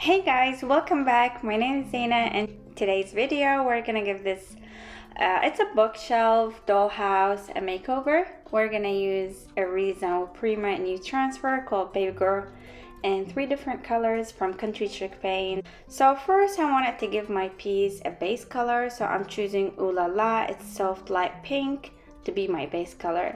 Hey guys, welcome back. My name is Zaina, and today's video we're gonna give this it's a bookshelf, dollhouse, a makeover. We're gonna use a Re.Design with Prima new transfer called Baby Girl in 3 different colors from Country Chic paint. So first I wanted to give my piece a base color, so I'm choosing Ooh La La. It's soft light pink to be my base color.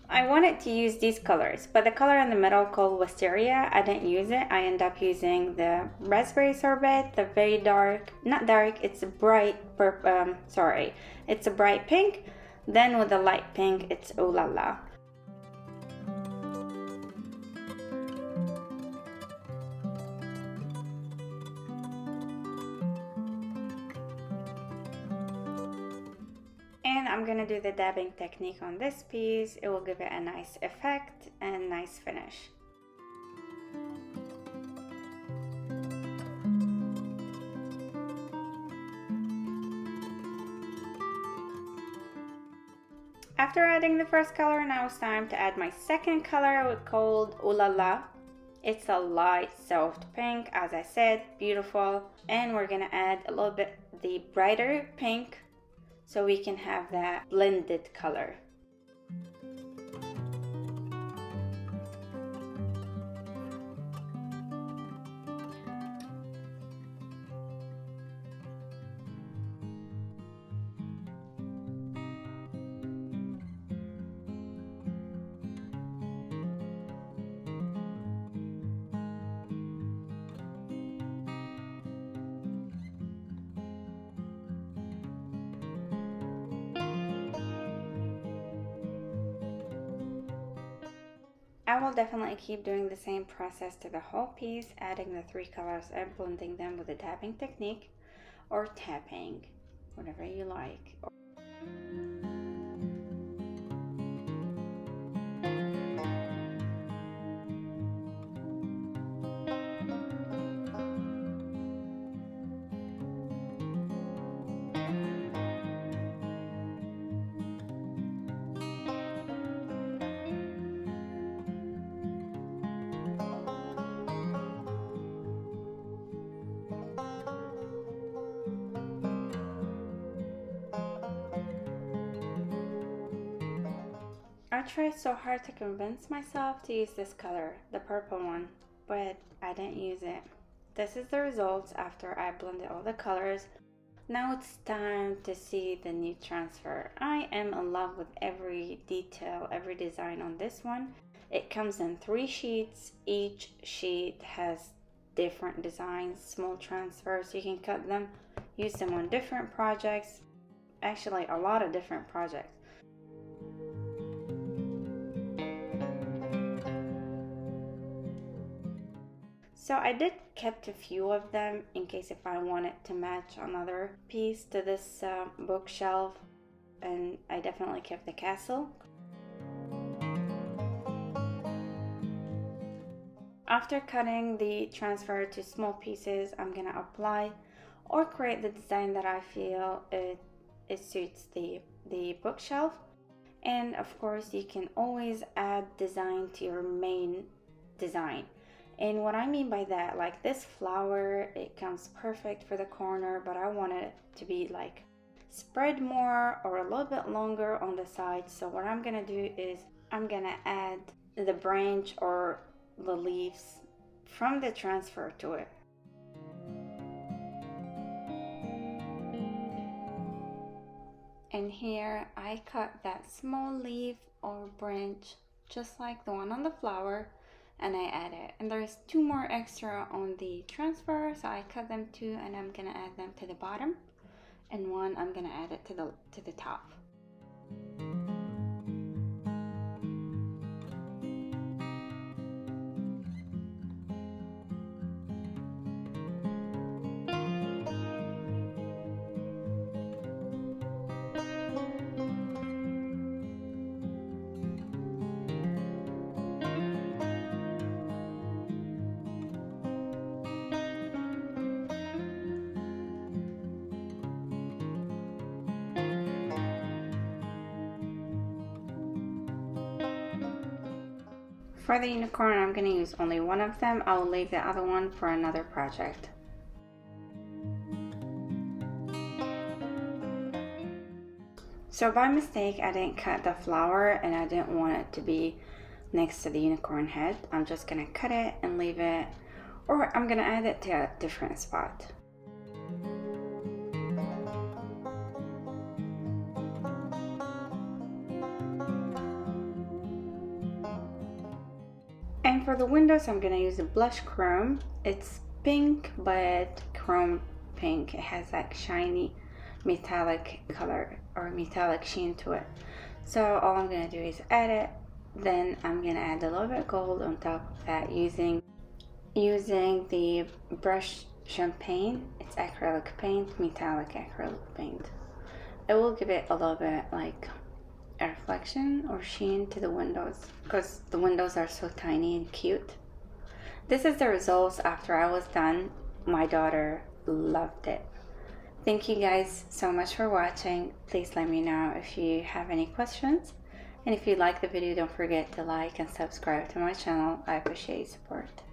I wanted to use these colors, but the color in the middle called Wisteria, I didn't use it. I ended up using the Raspberry Sorbet, the very dark, not dark, it's a bright purple, it's a bright pink. Then with the light pink, it's Ooh La La. And I'm gonna do the dabbing technique on this piece. It will give it a nice effect and nice finish. After adding the first color, now it's time to add my second color called Ooh La La. It's a light soft pink, as I said, beautiful. And we're gonna add a little bit the brighter pink so we can have that blended color. I will definitely keep doing the same process to the whole piece, adding the 3 colors and blending them with a dabbing technique or tapping, whatever you like. I tried so hard to convince myself to use this color, the purple one, but I didn't use it. This is the results after I blended all the colors. Now it's time to see the new transfer. I am in love with every detail, every design on this one. It comes in 3 sheets. Each sheet has different designs, small transfers. You can cut them, use them on different projects. Actually, a lot of different projects. So I did kept a few of them in case if I wanted to match another piece to this bookshelf, and I definitely kept the castle. After cutting the transfer to small pieces, I'm gonna apply or create the design that I feel it suits the bookshelf. And of course you can always add design to your main design. And what I mean by that, like this flower, it comes perfect for the corner, but I want it to be like spread more or a little bit longer on the side. So what I'm gonna do is I'm gonna add the branch or the leaves from the transfer to it. And here I cut that small leaf or branch just like the one on the flower, and I add it. And there's 2 more extra on the transfer, so I cut them 2 and I'm gonna add them to the bottom, and 1 I'm gonna add it to the top. For the unicorn, I'm going to use only one of them. I will leave the other one for another project. So by mistake, I didn't cut the flower and I didn't want it to be next to the unicorn head. I'm just going to cut it and leave it, or I'm going to add it to a different spot. And for the windows, I'm going to use a blush chrome. It's pink, but chrome pink. It has like shiny metallic color or metallic sheen to it. So all I'm going to do is add it. Then I'm going to add a little bit of gold on top of that using the brush champagne. It's acrylic paint, metallic acrylic paint. It will give it a little bit like a reflection or sheen to the windows, because the windows are so tiny and cute. This is the results after I was done. My daughter loved it. Thank you guys so much for watching. Please let me know if you have any questions, and if you like the video, don't forget to like and subscribe to my channel. I appreciate your support.